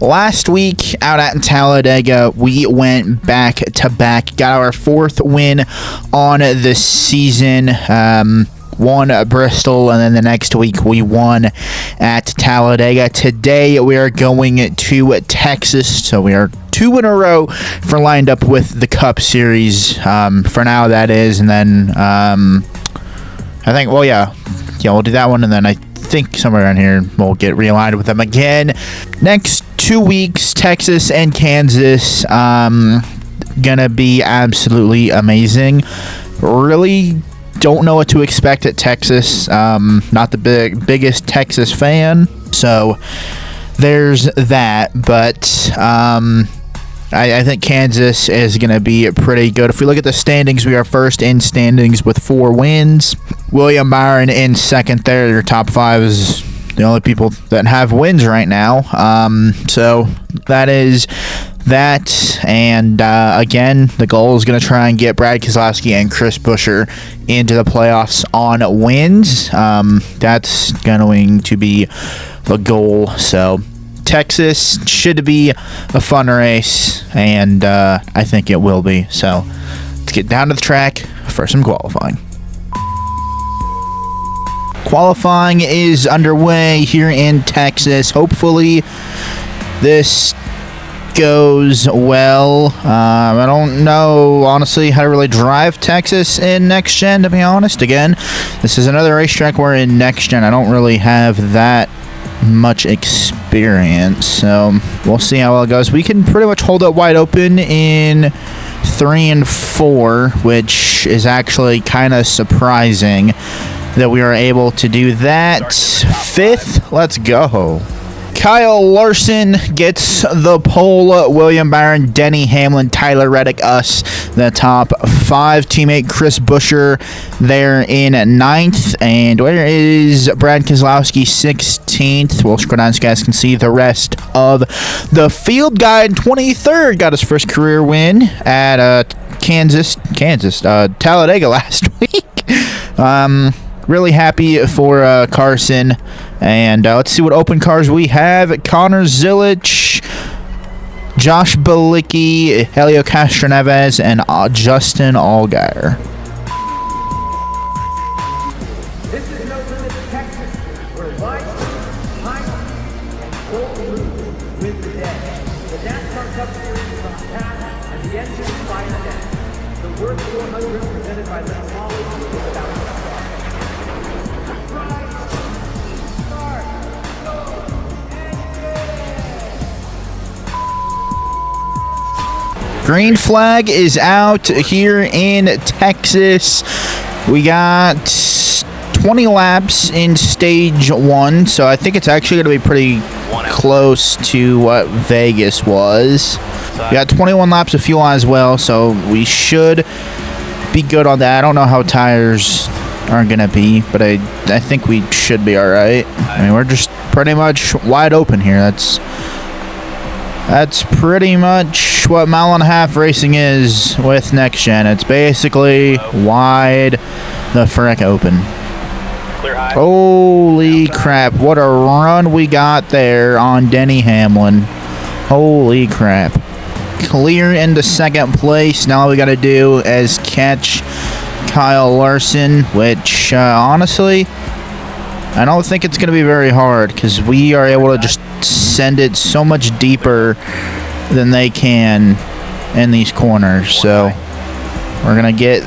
Last week out at Talladega, we went back to back, got our 4th win on the season. Won at Bristol, and then the next week we won at Talladega. Today we are going to Texas, so we are 2 in a row for lined up with the Cup Series. For now, that is, and then I think, well, yeah, we'll do that one, and then I think somewhere around here we'll get realigned with them again. Next 2 weeks, Texas and Kansas, gonna be absolutely amazing. Really don't know what to expect at Texas. Not the biggest Texas fan, so there's that. But I think Kansas is going to be pretty good. If we look at the standings, we are first in standings with 4 wins. William Byron in second there. Your top 5 is the only people that have wins right now. So that is that, and again, the goal is going to try and get Brad Keselowski and Chris Buescher into the playoffs on wins. That's going to be the goal. So Texas should be a fun race, and I think it will be. So let's get down to the track for some qualifying. Qualifying is underway here in Texas. Hopefully this goes well. I don't know, honestly, how to really drive Texas in Next Gen, to be honest. Again, this is another racetrack where in Next Gen I don't really have that much experience, so we'll see how well it goes. We can pretty much hold it wide open in 3 and 4, which is actually kind of surprising that we are able to do that. 5th, let's go. Kyle Larson gets the pole. William Byron, Denny Hamlin, Tyler Reddick, us, the top 5. Teammate Chris Buescher there in 9th. And where is Brad Keselowski? 16th. We'll scroll down so you guys can see the rest of the field. Guy in 23rd got his first career win at Talladega last week. Really happy for Carson. And let's see what open cars we have. Connor Zilich, Josh Bilicki, Helio Castroneves, and Justin Allgaier. This is no limit Texas, where life, height, and cold move win the day. The NASCAR Cup Series is on tap, and the engine is firing ahead. The Worth 400 presented by Lex Holly is about to start. Green flag is out here in Texas. We got 20 laps in stage 1, so I think it's actually going to be pretty close to what Vegas was. We got 21 laps of fuel as well, so we should be good on that. I don't know how tires are going to be, but I think we should be all right. I mean, we're just pretty much wide open here. That's pretty much what mile and a half racing is with Next Gen. It's basically wide the frick open. Holy crap, what a run we got there on Denny Hamlin. Holy crap. Clear into second place. Now all we got to do is catch Kyle Larson, which honestly, I don't think it's going to be very hard because we are able to just send it so much deeper than they can in these corners. So we're going to get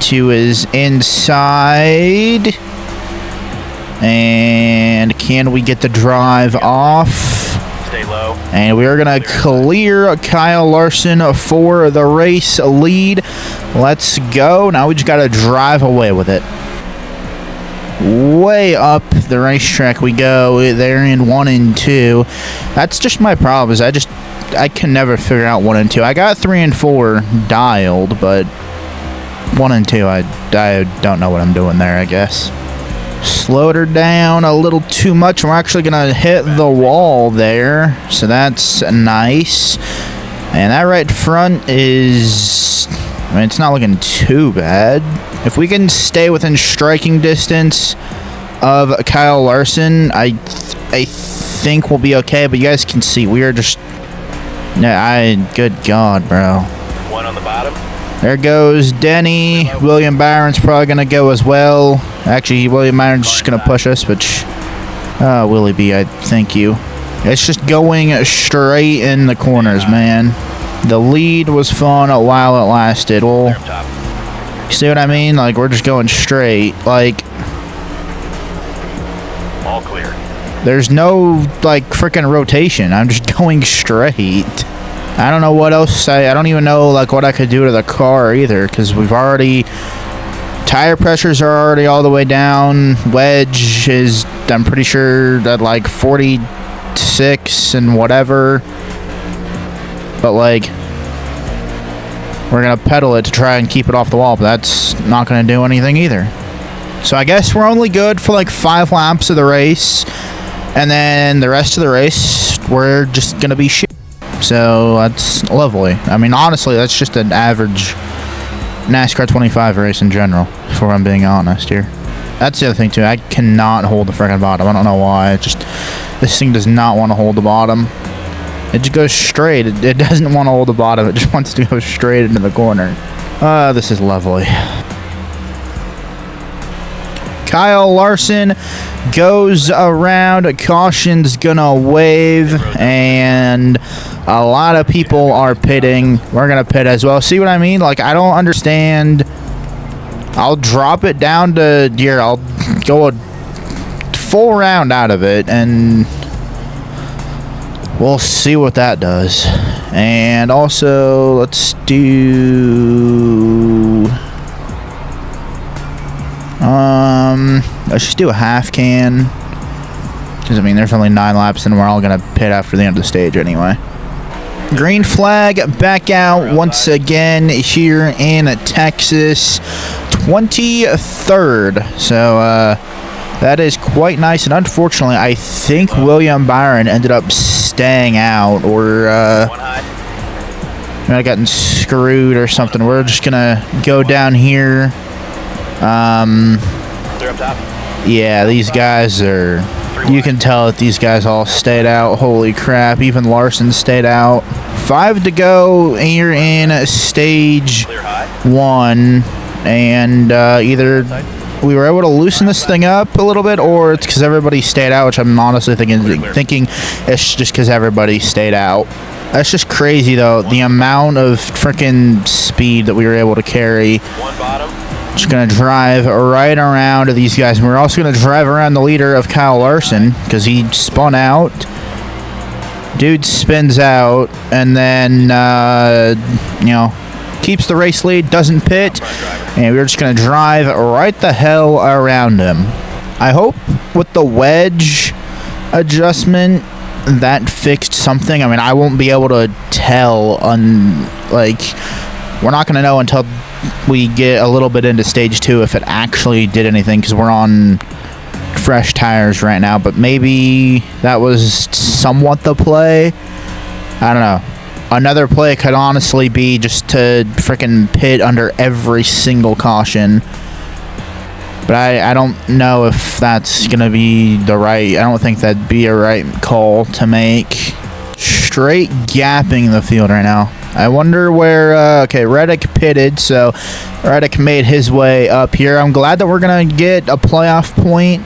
to his inside. And can we get the drive off? Stay low. And we are going to clear Kyle Larson for the race lead. Let's go. Now we just got to drive away with it. Way up the racetrack we go. They're in 1 and 2. That's just my problem, is I can never figure out 1 and 2. I got 3 and 4 dialed, but 1 and 2, I don't know what I'm doing there, I guess. Slowed her down a little too much. We're actually going to hit the wall there, so that's nice. And that right front is, I mean, it's not looking too bad. If we can stay within striking distance of Kyle Larson, I I think we'll be okay, but you guys can see we are just... good God, bro. One on the bottom. There goes Denny. William Byron's probably going to go as well. Actually, William Byron's just going to push us, but... Willie B, thank you. It's just going straight in the corners, man. The lead was fun while it lasted. Well, you see what I mean? Like, we're just going straight. Like... All clear. There's no, like, freaking rotation. I'm just going straight. I don't know what else. I don't even know, like, what I could do to the car either, because we've already... Tire pressures are already all the way down. Wedge is, I'm pretty sure, at, like, 46 and whatever. But, like, we're going to pedal it to try and keep it off the wall, but that's not going to do anything either. So I guess we're only good for, like, 5 laps of the race. And then the rest of the race, we're just going to be shit. So that's lovely. I mean, honestly, that's just an average NASCAR 25 race in general, if I'm being honest here. That's the other thing, too. I cannot hold the freaking bottom. I don't know why. This thing does not want to hold the bottom. It just goes straight. It doesn't want to hold the bottom. It just wants to go straight into the corner. This is lovely. Kyle Larson goes around. Caution's gonna wave, and a lot of people are pitting. We're gonna pit as well. See what I mean? Like, I don't understand. I'll drop it down to here. I'll go a full round out of it, and we'll see what that does. And also, let's do... let's just do a half can. Because, I mean, there's only 9 laps, and we're all going to pit after the end of the stage anyway. Green flag back out once again here in Texas. 23rd. So, that is quite nice. And unfortunately, I think William Byron ended up staying out, or might have gotten screwed or something. We're just going to go down here. They're up top. Yeah, these guys are... You can tell that these guys all stayed out. Holy crap, even Larson stayed out. 5 to go here in stage 1. And either we were able to loosen this thing up a little bit, or it's because everybody stayed out, which I'm honestly thinking it's just because everybody stayed out. That's just crazy, though, the amount of freaking speed that we were able to carry. One bottom. Just going to drive right around to these guys. And we're also going to drive around the leader of Kyle Larson, because he spun out. Dude spins out, and then, you know, keeps the race lead, doesn't pit. And we're just going to drive right the hell around him. I hope with the wedge adjustment, that fixed something. I mean, I won't be able to tell we're not going to know until we get a little bit into stage 2 if it actually did anything, because we're on fresh tires right now. But maybe that was somewhat the play. I don't know. Another play could honestly be just to freaking pit under every single caution. But I don't know if that's going to be the right... I don't think that'd be a right call to make. Straight gapping the field right now. I wonder where... okay, Reddick pitted, so Reddick made his way up here. I'm glad that we're going to get a playoff point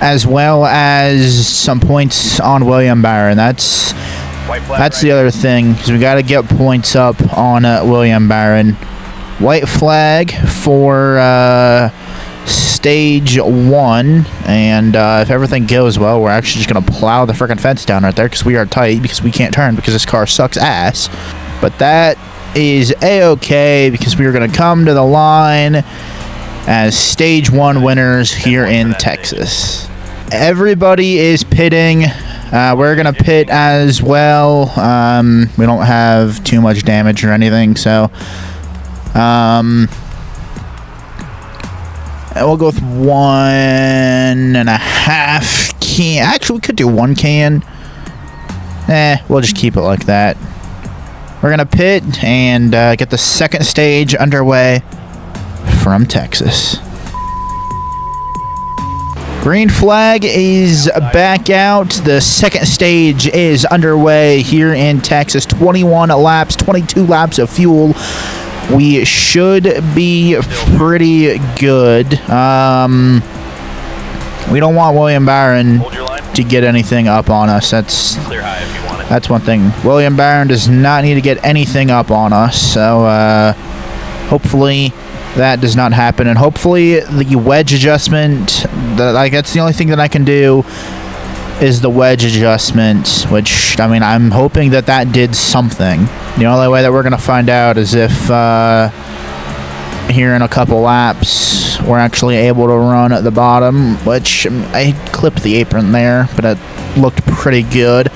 as well as some points on William Byron. That's the other thing, because we got to get points up on William Byron. White flag for... stage 1, and if everything goes well, we're actually just going to plow the freaking fence down right there, because we are tight, because we can't turn, because this car sucks ass. But that is a-okay, because we are going to come to the line as stage 1 winners here in Texas. Everybody is pitting. We're going to pit as well. We don't have too much damage or anything, so... we'll go with 1.5 can. Actually, we could do 1 can. We'll just keep it like that. We're going to pit and get the second stage underway from Texas. Green flag is back out. The second stage is underway here in Texas. 21 laps, 22 laps of fuel. We should be pretty good. We don't want William Byron to get anything up on us. That's one thing. William Byron does not need to get anything up on us. So hopefully that does not happen, and hopefully the wedge adjustment, that's the only thing that I can do is the wedge adjustment, which, I mean, I'm hoping that that did something. The only way that we're going to find out is if here in a couple laps we're actually able to run at the bottom, which I clipped the apron there, but it looked pretty good.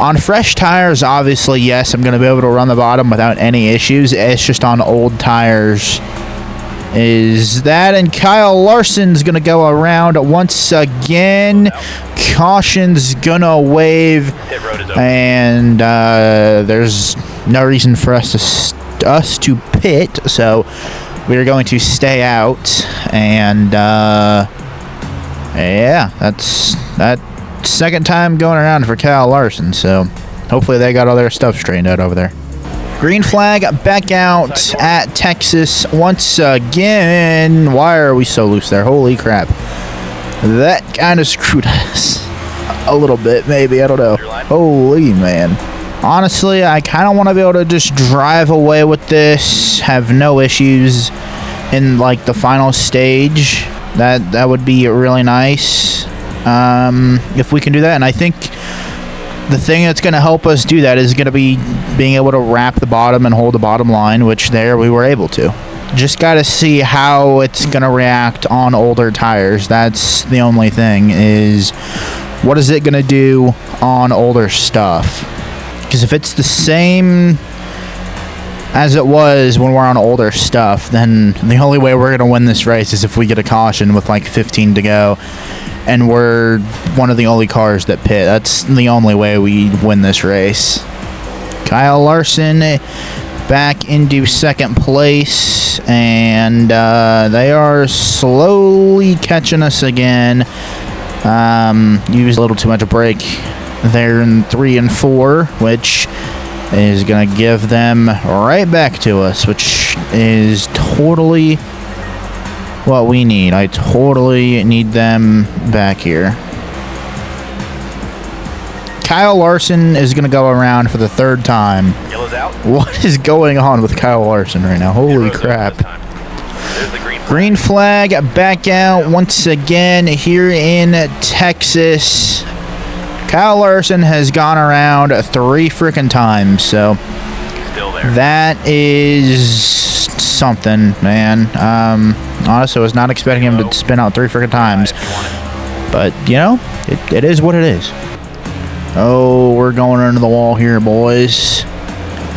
On fresh tires, obviously, yes, I'm going to be able to run the bottom without any issues. It's just on old tires. Is that, and Kyle Larson's going to go around once again. Caution's going to wave, and there's no reason for us to pit, so we're going to stay out, and yeah, that's that. Second time going around for Kyle Larson, so hopefully they got all their stuff straightened out over there. Green flag back out at Texas once again. Why are we so loose there? Holy crap. That kind of screwed us a little bit, maybe. I don't know. Holy man. Honestly, I kind of want to be able to just drive away with this, have no issues in like the final stage. That would be really nice. If we can do that, and I think the thing that's going to help us do that is going to be being able to wrap the bottom and hold the bottom line, which there we were able to. Just got to see how it's going to react on older tires. That's the only thing, is what is it going to do on older stuff? Because if it's the same as it was when we're on older stuff, then the only way we're going to win this race is if we get a caution with like 15 to go. And we're one of the only cars that pit. That's the only way we win this race. Kyle Larson back into second place, and they are slowly catching us again. Used a little too much brake there in 3 and 4, which is going to give them right back to us, which is totally what we need. I totally need them back here. Kyle Larson is going to go around for the third time. Yellow's out. What is going on with Kyle Larson right now? Holy crap. Green flag back out once again here in Texas. Kyle Larson has gone around 3 freaking times, so Still there. that is something, man. Honestly, I was not expecting him to spin out 3 freaking times, but you know, it is what it is. Oh, we're going into the wall here, boys.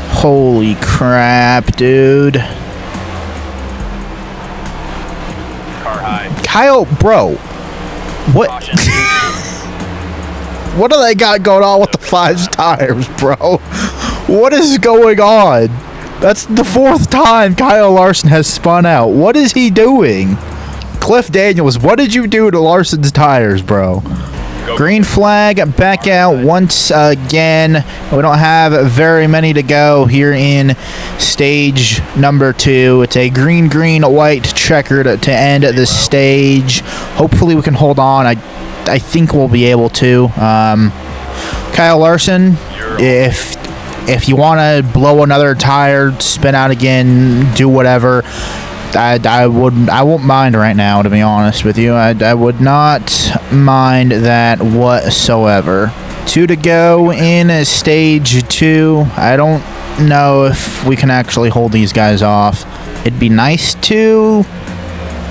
Holy crap, dude. Car high. Kyle, bro, what? What do they got going on with the 5 tires, bro? What is going on? That's the 4th time Kyle Larson has spun out. What is he doing? Cliff Daniels, what did you do to Larson's tires, bro? Green flag back out once again. We don't have very many to go here in stage number 2. It's a green, white checkered to end the stage. Hopefully we can hold on. I think we'll be able to. Kyle Larson, if you want to blow another tire, spin out again, do whatever, I won't mind right now, to be honest with you. I would not mind that whatsoever. 2 to go in stage 2. I don't know if we can actually hold these guys off. It'd be nice to,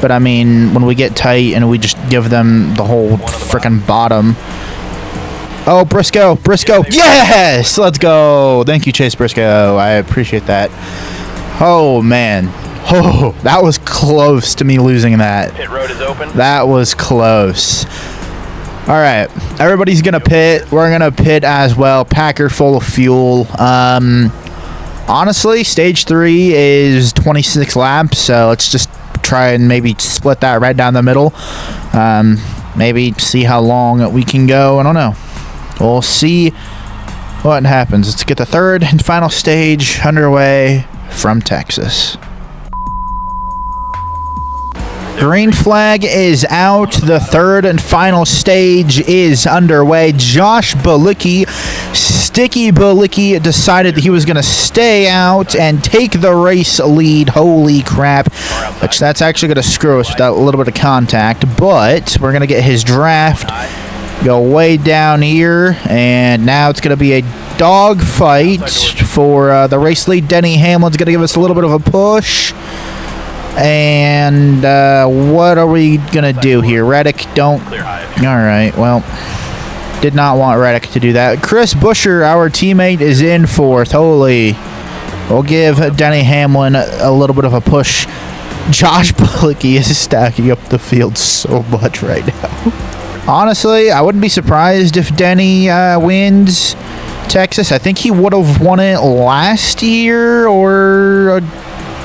but I mean, when we get tight and we just give them the whole frickin' bottom. Oh, Briscoe, yes, let's go. Thank you, Chase Briscoe. I appreciate that. Oh man, oh, that was close to me losing that. Pit road is open. That was close. All right, everybody's gonna pit. We're gonna pit as well. Packer full of fuel. Honestly, stage 3 is 26 laps, so let's just try and maybe split that right down the middle. Maybe see how long we can go. I don't know. We'll see what happens. Let's get the third and final stage underway from Texas. Green flag is out. The third and final stage is underway. Josh Balicki, Sticky Balicki, decided that he was going to stay out and take the race lead. Holy crap. Which that's actually going to screw us with that little bit of contact. But we're going to get his draft. Go way down here. And now it's going to be a dog fight for the race lead. Denny Hamlin's going to give us a little bit of a push. And what are we gonna do here? Reddick, don't. Alright, well, did not want Reddick to do that. Chris Buescher, our teammate, is in fourth. Holy. We'll give Denny Hamlin a little bit of a push. Josh Balicki is stacking up the field so much right now. Honestly, I wouldn't be surprised if Denny wins Texas. I think he would have won it last year or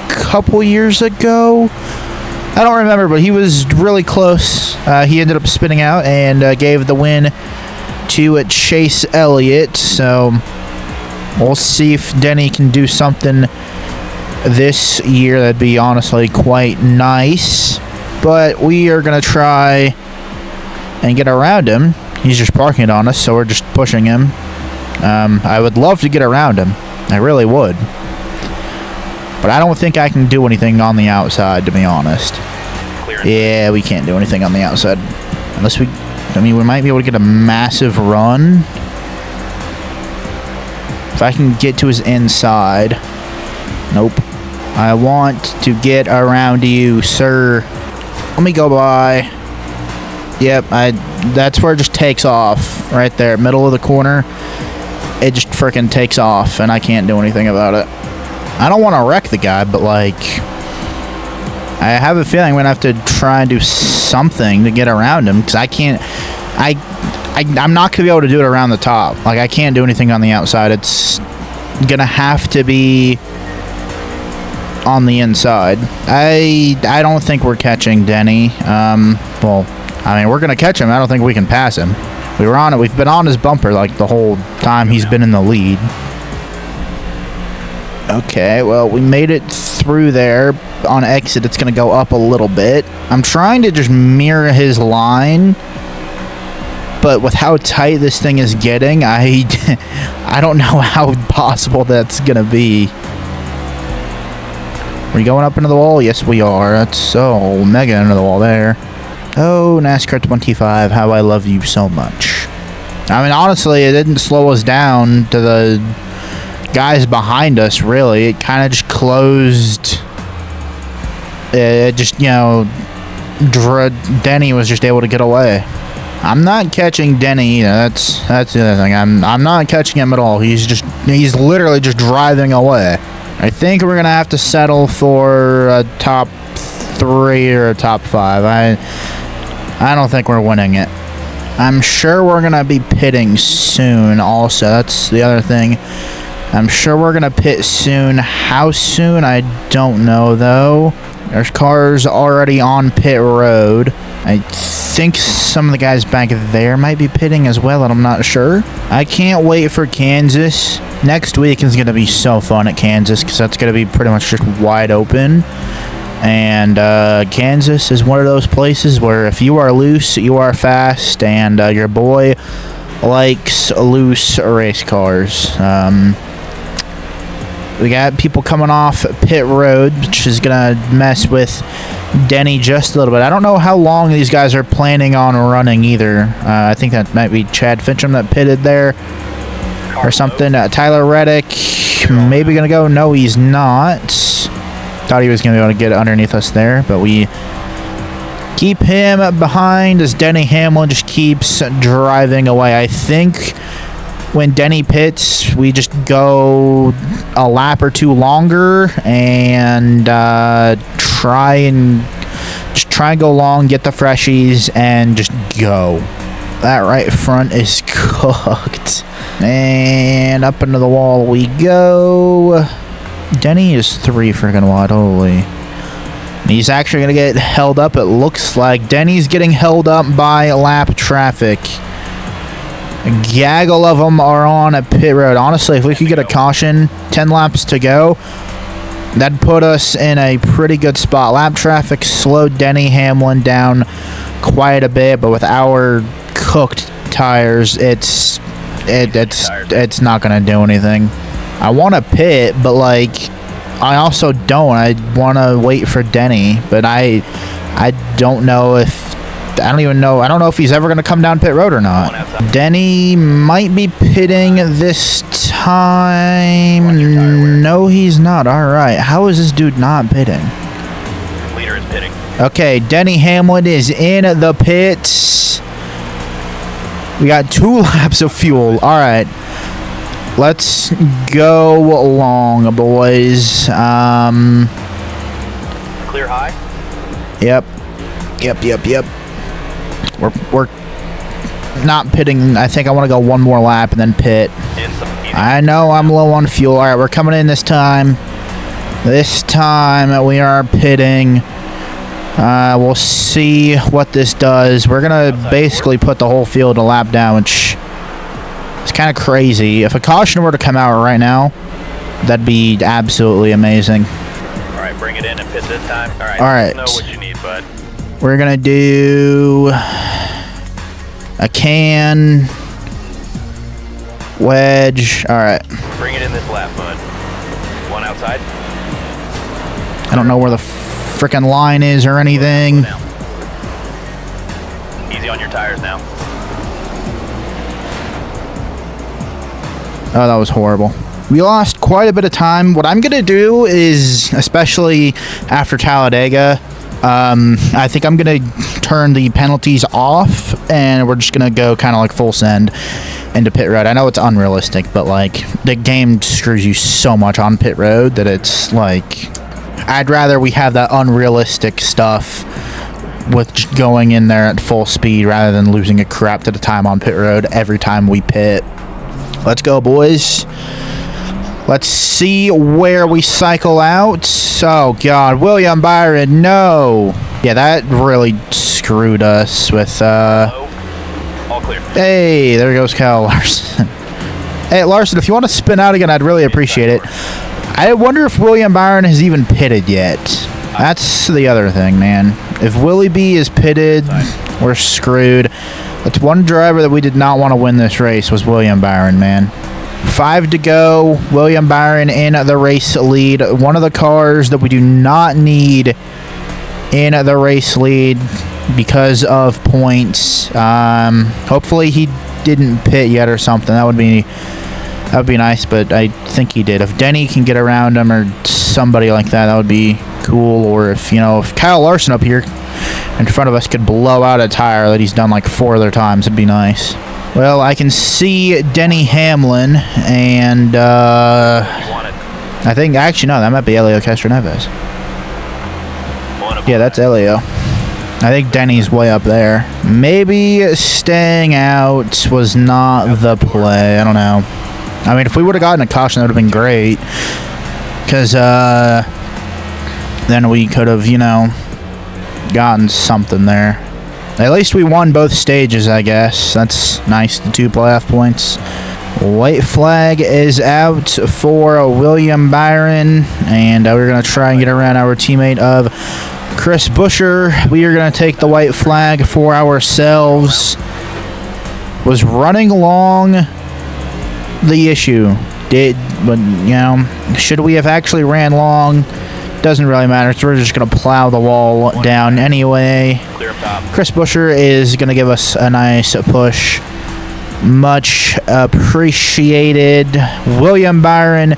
couple years ago. I don't remember, but he was really close. He ended up spinning out and gave the win to Chase Elliott. So we'll see if Denny can do something this year. That'd be honestly quite nice. But we are going to try and get around him. He's just parking it on us, so we're just pushing him. I would love to get around him. I really would. But I don't think I can do anything on the outside, to be honest. Yeah, we can't do anything on the outside. Unless we... I mean, we might be able to get a massive run. If I can get to his inside. Nope. I want to get around you, sir. Let me go by. Yep, that's where it just takes off. Right there, middle of the corner. It just freaking takes off, and I can't do anything about it. I don't want to wreck the guy, but, like, I have a feeling I'm going to have to try and do something to get around him, because I can't, I'm not going to be able to do it around the top. Like, I can't do anything on the outside. It's going to have to be on the inside. I don't think we're catching Denny. Well, I mean, we're going to catch him. I don't think we can pass him. We were on it. We've been on his bumper, like, the whole time he's been in the lead. Okay, well, we made it through there. On exit, it's going to go up a little bit. I'm trying to just mirror his line, but with how tight this thing is getting, I don't know how possible that's going to be. Are we going up into the wall? Yes, we are. That's so mega into the wall there. Oh, NASCAR 25, how I love you so much. I mean, honestly, it didn't slow us down to the guys behind us, really. It kind of just closed. It just, you know, Denny was just able to get away. I'm not catching Denny either. That's the other thing. I'm not catching him at all. He's literally just driving away. I think we're gonna have to settle for a top 3 or a top 5. I don't think we're winning it. I'm sure we're gonna be pitting soon also. That's the other thing. I'm sure we're going to pit soon. How soon? I don't know, though. There's cars already on pit road. I think some of the guys back there might be pitting as well, and I'm not sure. I can't wait for Kansas. Next week is going to be so fun at Kansas, because that's going to be pretty much just wide open. And Kansas is one of those places where if you are loose, you are fast, and your boy likes loose race cars. We got people coming off pit road, which is going to mess with Denny just a little bit. I don't know how long these guys are planning on running either. I think that might be Chad Fincham that pitted there or something. Tyler Reddick, maybe going to go. No, he's not. Thought he was going to be able to get underneath us there, but we keep him behind as Denny Hamlin just keeps driving away. I think when Denny pits, we just go a lap or two longer and try and go long, get the freshies, and just go. That right front is cooked. And up into the wall we go. Denny is 3 freaking wide. Holy. He's actually going to get held up, it looks like. Denny's getting held up by lap traffic. A gaggle of them are on a pit road. Honestly, if we could get a caution, 10 laps to go, that'd put us in a pretty good spot. Lap traffic slowed Denny Hamlin down quite a bit, but with our cooked tires, it's not going to do anything. I want to pit, but like, I also don't. I want to wait for Denny, but I don't know if... I don't know if he's ever going to come down pit road or not. Denny might be pitting this time. No, he's not. All right. How is this dude not pitting? Leader is pitting. Okay, Denny Hamlin is in the pits. We got 2 laps of fuel. All right. Let's go along, boys. Clear high. Yep. We're not pitting. I think I want to go one more lap and then pit. I know I'm low on fuel. All right, we're coming in this time. This time we are pitting. We'll see what this does. We're going to basically put the whole field a lap down, which... it's kind of crazy. If a caution were to come out right now, that'd be absolutely amazing. All right, bring it in and pit this time. All right. All right. Know what you need, bud. We're gonna do a can wedge. All right. Bring it in this lap, bud. One outside. I don't know where the frickin' line is or anything. Easy on your tires now. Oh, that was horrible. We lost quite a bit of time. What I'm going to do is, especially after Talladega, I think I'm going to turn the penalties off, and we're just going to go kind of like full send into pit road. I know it's unrealistic, but like the game screws you so much on pit road that it's like, I'd rather we have that unrealistic stuff with going in there at full speed rather than losing a crap to the time on pit road every time we pit. Let's go, boys. Let's see where we cycle out. Oh, God. William Byron, no. Yeah, that really screwed us with... All clear. Hey, there goes Kyle Larson. Hey, Larson, if you want to spin out again, I'd really appreciate it. I wonder if William Byron has even pitted yet. That's the other thing, man. If Willie B is pitted, we're screwed. That's one driver that we did not want to win this race was William Byron, man. 5 to go. William Byron in the race lead. One of the cars that we do not need in the race lead because of points. Hopefully he didn't pit yet or something. That would be nice, but I think he did. If Denny can get around him or somebody like that, that would be cool. Or if Kyle Larson up here in front of us could blow out a tire that he's done like 4 other times, it'd be nice. Well, I can see Denny Hamlin, and I think, actually, no, that might be Elio Castroneves. Yeah, that's Elio. I think Denny's way up there. Maybe staying out was not the play. I don't know. I mean, if we would have gotten a caution, that would have been great. Because then we could have, gotten something there. At least we won both stages, I guess. That's nice, the 2 playoff points. White flag is out for William Byron, and we're going to try and get around our teammate of Chris Buescher. We are going to take the white flag for ourselves. Was running along the issue. Should we have actually ran long? Doesn't really matter, so we're just going to plow the wall down anyway. Chris Buescher is going to give us a nice push. Much appreciated. William Byron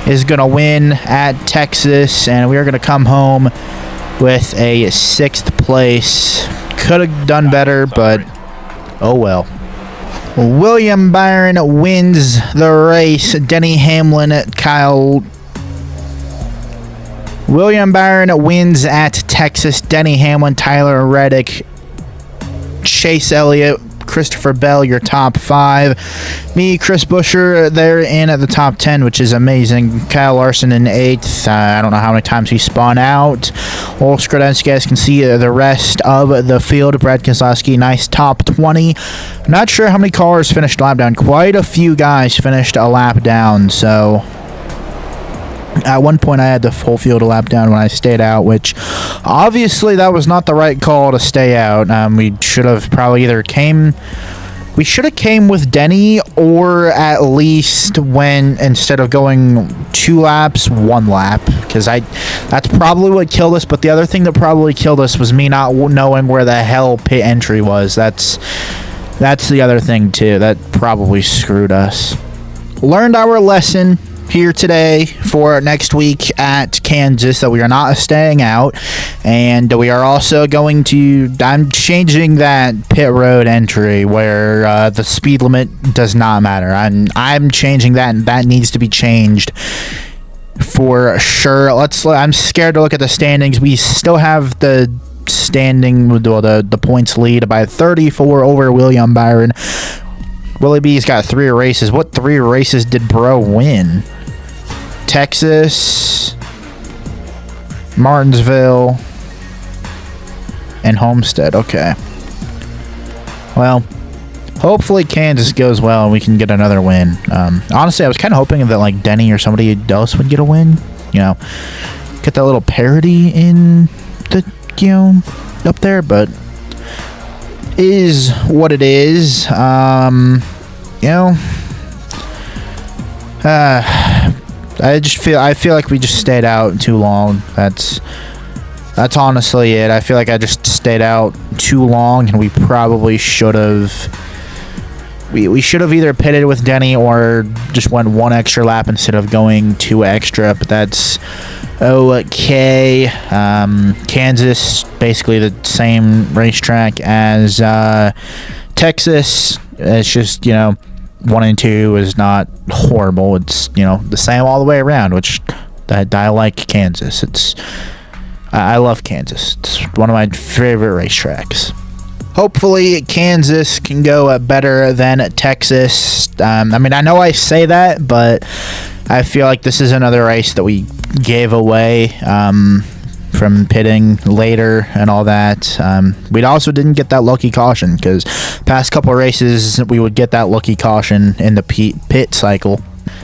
is going to win at Texas, and we are going to come home with a 6th place. Could have done better, but oh well. William Byron wins the race. Denny Hamlin, William Byron wins at Texas. Denny Hamlin, Tyler Reddick, Chase Elliott, Christopher Bell, your top 5. Me, Chris Buescher, they're in at the top 10, which is amazing. Kyle Larson in 8th. I don't know how many times he spun out. Well, as you guys can see the rest of the field. Brad Keselowski, nice top 20. Not sure how many cars finished lap down. Quite a few guys finished a lap down, so at one point I had the whole field a lap down when I stayed out, which obviously that was not the right call to stay out. We should have probably either came with Denny, or at least when, instead of going 2 laps, 1 lap, because that's probably what killed us. But the other thing that probably killed us was me not knowing where the hell pit entry was. That's the other thing too that probably screwed us. Learned our lesson here today for next week at Kansas, that we are not staying out, and we are also going to, I'm changing that pit road entry where the speed limit does not matter. I'm changing that, and that needs to be changed for sure. I'm scared to look at the standings. We still have the standing, the points lead by 34 over William Byron. Willie B's got 3 races. What 3 races did bro win? Texas, Martinsville, and Homestead. Okay. Well, hopefully Kansas goes well and we can get another win. Honestly, I was kind of hoping that like Denny or somebody else would get a win. You know, get that little parity in the, you know, up there, but is what it is. You know, I feel like we just stayed out too long. That's honestly it. I feel like I just stayed out too long, and we probably should have. We should have either pitted with Denny or just went 1 extra lap instead of going 2 extra. But that's okay. Kansas, basically the same racetrack as Texas. It's just, you know, 1 and 2 is not horrible. It's, you know, the same all the way around, which I like Kansas. I love Kansas. It's one of my favorite racetracks. Hopefully Kansas can go better than Texas. I mean, I know I say that, but I feel like this is another race that we gave away from pitting later and all that. We also didn't get that lucky caution, because past couple races we would get that lucky caution in the pit cycle.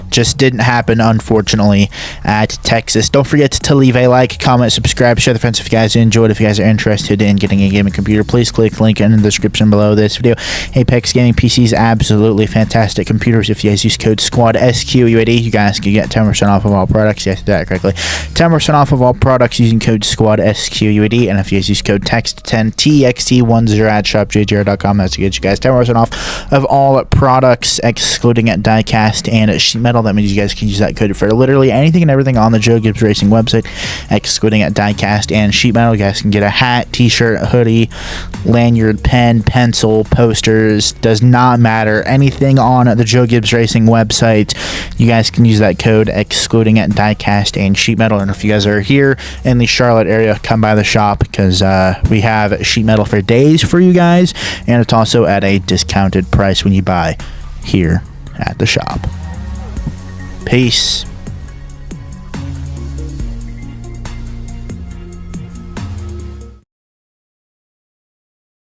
Just didn't happen, unfortunately, at Texas. Don't forget to leave a like, comment, subscribe, share the friends if you guys enjoyed. If you guys are interested in getting a gaming computer, please click the link in the description below this video. Apex Gaming PCs, absolutely fantastic computers. If you guys use code SQUAD, you guys can get 10% off of all products. Yes, I did that correctly. 10% off of all products using code SQUAD. And if you guys use code TEXT10, TXT10 at shopjgr.com, that's to get you guys 10% off of all products, excluding at diecast and sheet metal. That means you guys can use that code for literally anything and everything on the Joe Gibbs Racing website, excluding at diecast and sheet metal. You guys can get a hat, t-shirt, hoodie, lanyard, pen, pencil, posters, does not matter, anything on the Joe Gibbs Racing website. You guys can use that code, excluding at diecast and sheet metal. And if you guys are here in the Charlotte area, come by the shop, because we have sheet metal for days for you guys, and it's also at a discounted price when you buy here at the shop. Peace.